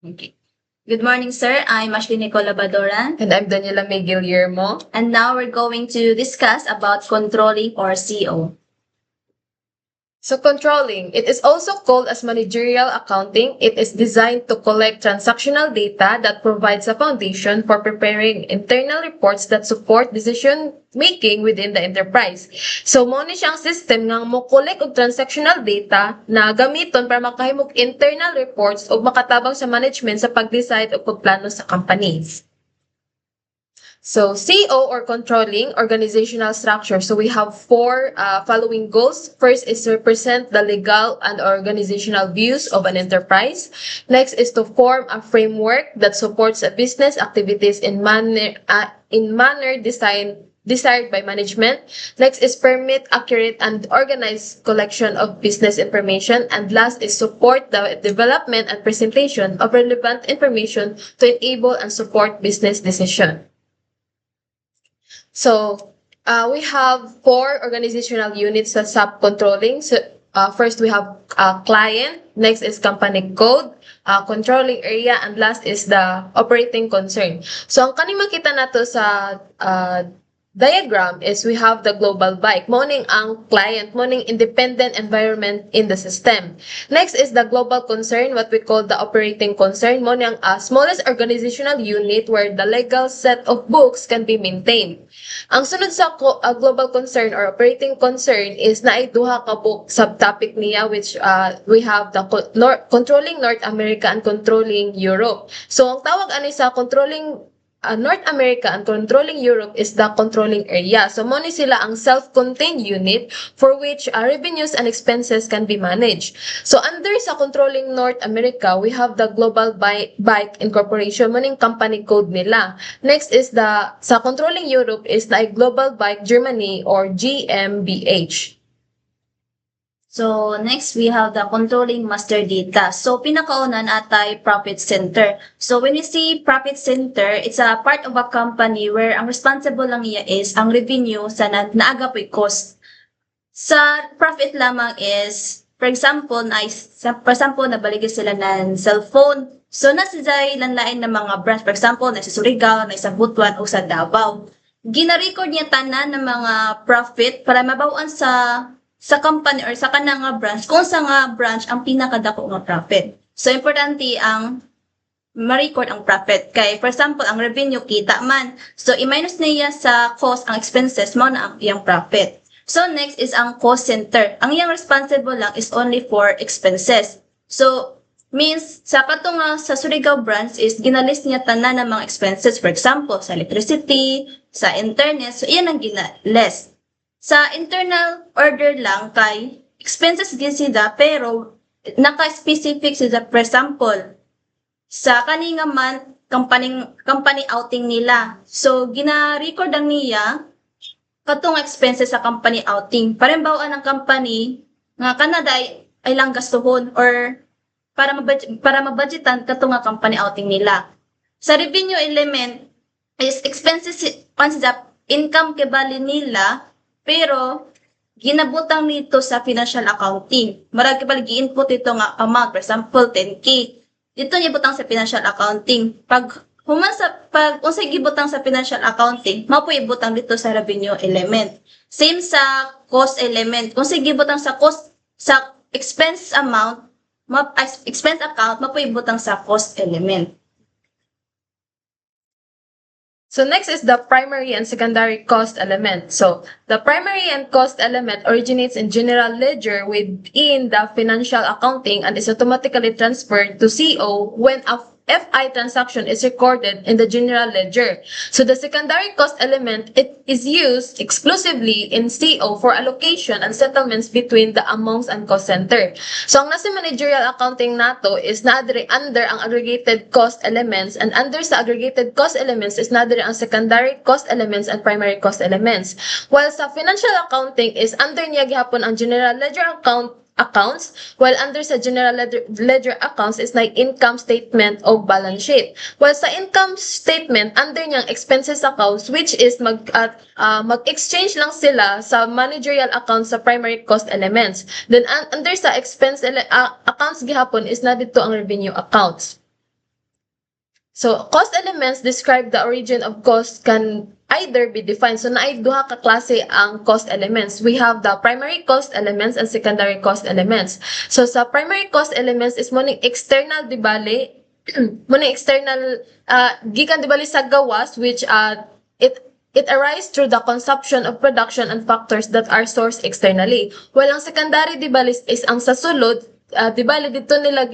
Okay. Good morning, sir. I'm Ashley Nicola Badoran. And I'm Daniela May Guillermo. And now we're going to discuss about controlling or CO. So controlling, it is also called as managerial accounting. It is designed to collect transactional data that provides a foundation for preparing internal reports that support decision making within the enterprise. So mo ni siyang system nga mo collect og transactional data na gamiton para makahimog internal reports o makatabang sa management sa pag-decide o pagplano sa companies. So CO or controlling organizational structure. So we have four following goals. First is to represent the legal and organizational views of an enterprise. Next is to form a framework that supports a business activities in manner desired by management. Next is permit accurate and organized collection of business information. And last is support the development and presentation of relevant information to enable and support business decision. So we have four organizational units sa sub-controlling. So first we have client, next is company code, controlling area, and last is the operating concern. So ang kaning makita nato sa diagram is we have the global bike. Morning ang client, morning independent environment in the system. Next is the global concern, what we call the operating concern. Morning ang smallest organizational unit where the legal set of books can be maintained. Ang sunod sa global concern or operating concern is naay duha ka book subtopic niya which we have the controlling North America and controlling Europe. So ang tawag ani sa controlling North America and controlling Europe is the controlling area. So mo ni sila ang self-contained unit for which revenues and expenses can be managed. So under sa controlling North America, we have the Global Bike Incorporation, mo ning company code nila. Next is sa controlling Europe is the Global Bike Germany or GmbH. So, next, we have the controlling master data. So, pinakauna natay profit center. So, when you see profit center, it's a part of a company where ang responsible lang niya is ang revenue sa naaga po'y cost. Sa profit lamang is, for example, nabaligay sila ng cellphone. So, nasizay lanlain ng mga branch. For example, na sa Surigao, na sa Butuan, o sa Davao. Gina-record niya tanan ng mga profit para mabawaan sa company or sa kanang nga branch kung sa nga branch ang pinakadako nga profit. So importante ang ma-record ang profit. Kay for example, ang revenue kita man. So i-minus niya sa cost ang expenses mo na ang iyang profit. So next is ang cost center. Ang iyang responsible lang is only for expenses. So means sa katong sa Surigao branch is ginalist niya tanan ng mga expenses, for example sa electricity, sa internet. So iyan ang ginalist. Sa internal order lang kay expenses din sila pero naka-specific sila. For example, sa kaninga month company outing nila. So gina-record ang niya katong expenses sa company outing. Parimbawan ng company nga kanada ay lang gastuhon or para mabudgetan katong nga company outing nila. Sa revenue element is expenses consider income kebali nila pero ginabutang nito sa financial accounting. Marag pala gi-input ito nga amount, for example 10K. Dito niya butang sa financial accounting. Pag unsay gibutang sa financial accounting, mao po ibutang dito sa revenue element. Same sa cost element. Kung say gibutang sa cost sa expense amount, expense account, mao po ibutang sa cost element. So next is the primary and secondary cost element. So the primary and cost element originates in general ledger within the financial accounting and is automatically transferred to CO when a FI transaction is recorded in the general ledger. So the secondary cost element, it is used exclusively in CO for allocation and settlements between the amounts and cost center. So ang nasa managerial accounting nato is naadre under ang aggregated cost elements, and under sa aggregated cost elements is naadre ang secondary cost elements and primary cost elements. While sa financial accounting is under niya gihapon ang general ledger accounts, while under sa general ledger accounts is like income statement o balance sheet. While sa income statement, under niyang expenses accounts, which is mag-exchange lang sila sa managerial accounts sa primary cost elements. Then under sa expense accounts gihapon is na dito ang revenue accounts. So, cost elements describe the origin of cost can either be defined. So, naay duha ka klase ang cost elements. We have the primary cost elements and secondary cost elements. So, sa primary cost elements is mo ning external di bali, mo ning external gikan di bali sa gawas which it arises through the consumption of production and factors that are sourced externally. While ang secondary di bali is ang sa sulod, di bali dito nila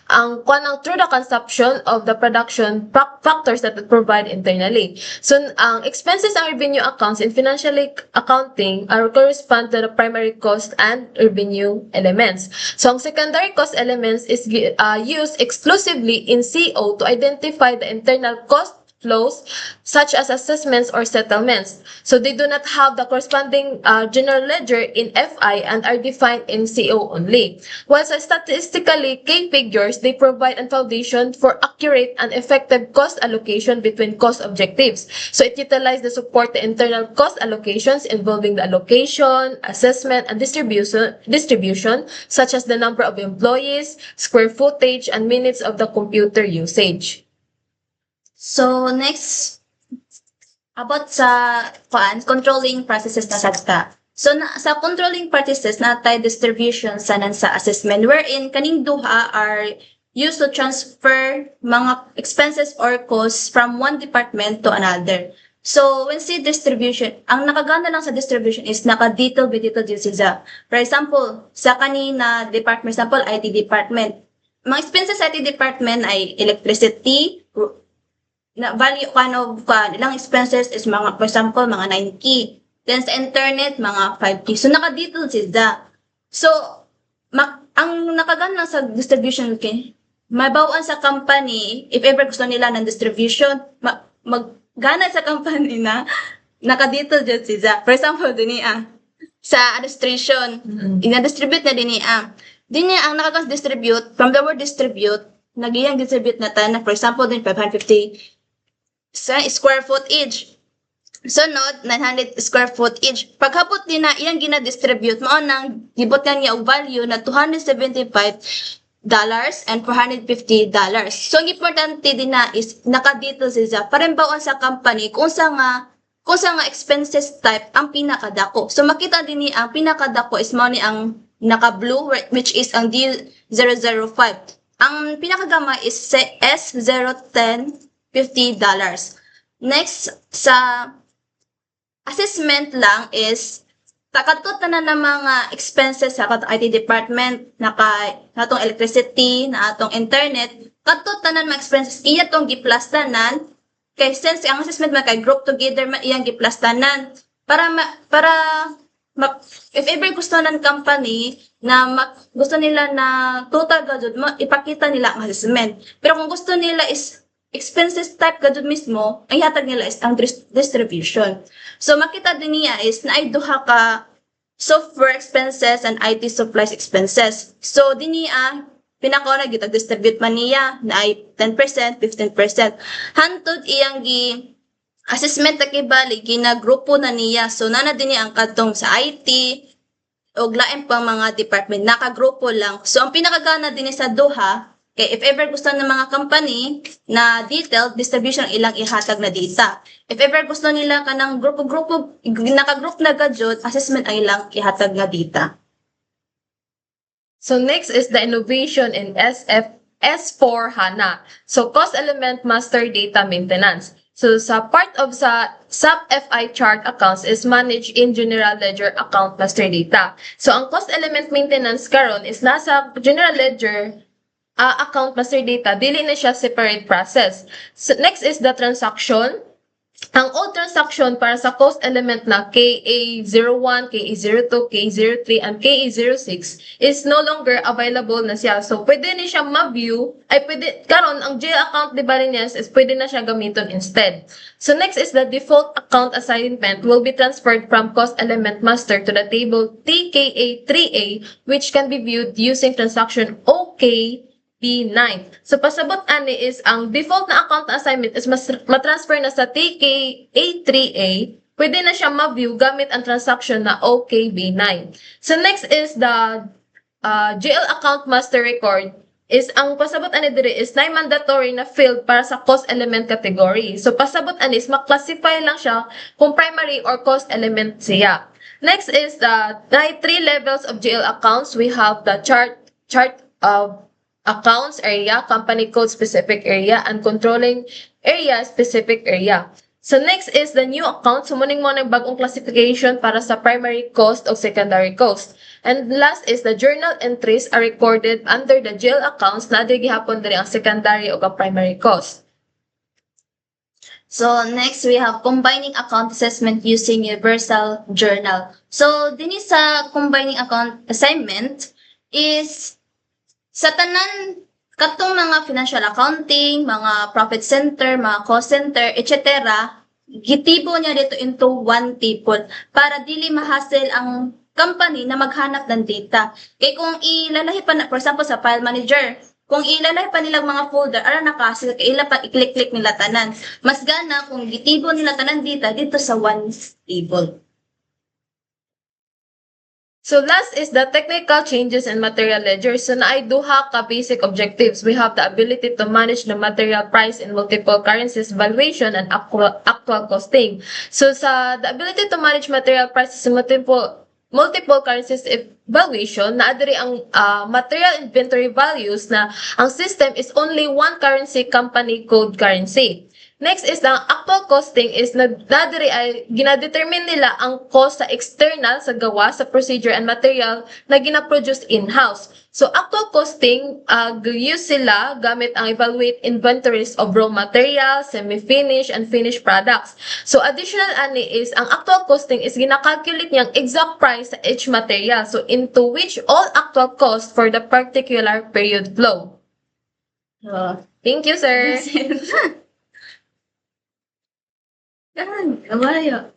ang kanang through the consumption of the production factors that it provide internally. So ang expenses and revenue accounts in financial accounting are correspond to the primary cost and revenue elements. So ang secondary cost elements is used exclusively in CO to identify the internal cost flows such as assessments or settlements. So they do not have the corresponding general ledger in FI and are defined in CO only. While sa statistically key figures, they provide a foundation for accurate and effective cost allocation between cost objectives. So it utilizes to support the internal cost allocations involving the allocation, assessment, and distribution such as the number of employees, square footage, and minutes of the computer usage. So next, about sa controlling processes na sagta. So sa controlling processes natay distribution sa assessment wherein kaning duha are used to transfer mga expenses or costs from one department to another. So when say distribution, ang nakagana lang sa distribution is naka-detail by detail din siya. For example, sa kanina department, example IT department. Mga expenses sa IT department ay electricity, na value ilang expenses is mga, for example, mga 9K. Then sa internet, mga 5K. So, naka-detail sila. So, ang nakagana lang sa distribution, okay, mabawaan sa company, if ever gusto nila ng distribution, maggana sa company na naka-detail dyan sila. For example, sa administration, ina-distribute na din ang nakaka-distribute, from the word distribute, nagiyang distribute na tayo na, for example, din 550 sa square foot each. Sunod, 900 square foot each. Paghapot din na iyang gina-distribute, mao nang gibot niya og value na $275 and $450. So, ang importante din na is naka-detail siya para bawaan sa company kung sa nga expenses type ang pinakadako. So, makita din ni ang pinakadako is mao ni ang naka-blue which is ang D005. Ang pinakagama is S010 $50. Next, sa assessment lang is takadtot na ng mga expenses sa atong IT department, natong electricity, na atong internet, kadtot na mga expenses, iya tong giplastanan, kay since ang assessment man kay group together man iyang giplastanan, if ever gusto ng company na gusto nila na total gadud ipakita nila ang assessment. Pero kung gusto nila is expenses type gadud mismo, ang ihatag nila is ang distribution. So makita din niya is na ay duha ka software expenses and IT supplies expenses. So din niya pinakauna gitag distribute man niya na ay 10%, 15%. Hantod iyang assessment na kibali ginagrupo na niya. So nana din niya ang kadtong sa IT o lain pang mga department nakagrupo lang. So ang pinakagana din niya sa duha kay if ever gusto ng mga company na detailed distribution ilang ihatag na data. If ever gusto nila kanang grupo-grupo, naka-group na gadget, assessment ang ilang ihatag na data. So next is the innovation in S4 HANA. So cost element master data maintenance. So sa part of sa SAP FI chart accounts is managed in general ledger account master data. So ang cost element maintenance karon is nasa general ledger account master data, dili na siya separate process. So next is the transaction. Ang old transaction para sa cost element na KA01, KA02, KA03, and KA06 is no longer available na siya. So pwede na siya ma-view, karon ang J account di ba niya is pwede na siya gamiton instead. So next is the default account assignment will be transferred from cost element master to the table TKA3A, which can be viewed using transaction OK B9. So pasabot ani is ang default na account assignment is matransfer na sa TKA3A, pwede na siya ma-view gamit ang transaction na OKB9. So next is the GL account master record is ang pasabot ani diri is na mandatory na field para sa cost element category. So pasabot ani is maklasify lang siya kung primary or cost element siya. Next is the three levels of GL accounts. We have the chart of accounts area, company code specific area, and controlling area specific area. So next is the new account. Sumuning mo ng bagong classification para sa primary cost o secondary cost. And last is the journal entries are recorded under the GL accounts na di gihapon diri ang secondary o ang primary cost. So next we have combining account assessment using universal journal. So dinhi sa combining account assignment is sa tanan katong mga financial accounting, mga profit center, mga cost center, etc. Gitibo niya dito into one table para dili ma-hassle ang company na maghanap ng data. Kay kung ilalahi pa na, for example sa file manager, kung ilalahi pa nilang mga folder, ara nakahassle kay ila pa i-click-click nila tanan. Mas gana kung gitibo nila tanan dito sa one table. So last is the technical changes in material ledger. So naay duha ka basic objectives. We have the ability to manage the material price in multiple currencies, valuation, and actual costing. So sa the ability to manage material prices in multiple currencies valuation, naadiri ang material inventory values na ang system is only one currency, company code currency. Next is the actual costing is nadiri ay ginadetermine nila ang cost sa external sa gawa sa procedure and material na gina-produce in-house. So actual costing use sila gamit ang evaluate inventories of raw materials, semi-finished and finished products. So additional ani is ang actual costing is gina-calculate niyang exact price sa each material, so into which all actual cost for the particular period flow. Thank you, sir. Yan, kabayo.